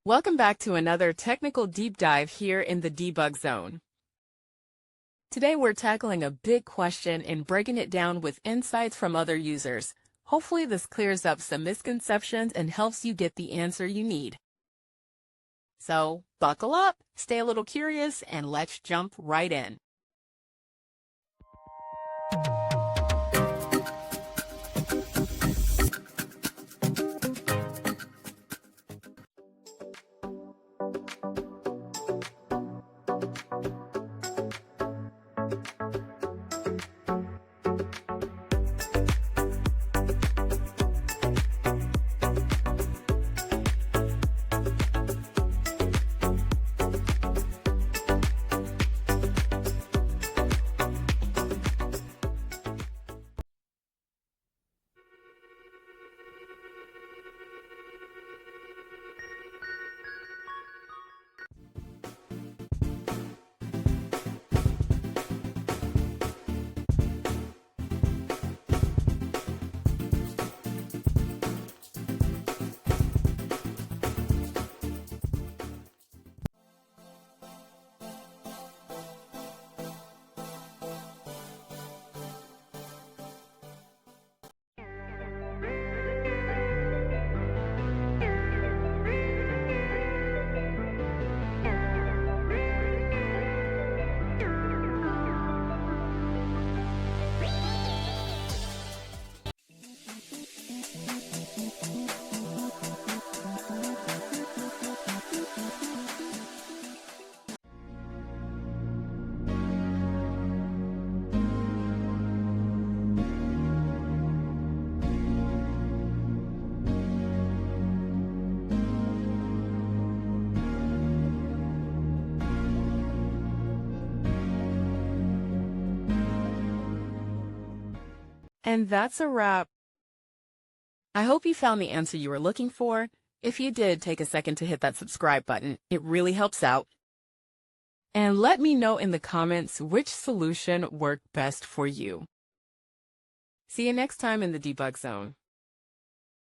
Welcome back to another technical deep dive here in the debug zone. Today we're tackling a big question and breaking it down with insights from other users. Hopefully this clears up some misconceptions and helps you get the answer you need. So buckle up, stay a little curious, and let's jump right in. And that's a wrap. I hope you found the answer you were looking for. If you did, take a second to hit that subscribe button. It really helps out. And let me know in the comments which solution worked best for you. See you next time in the debug zone.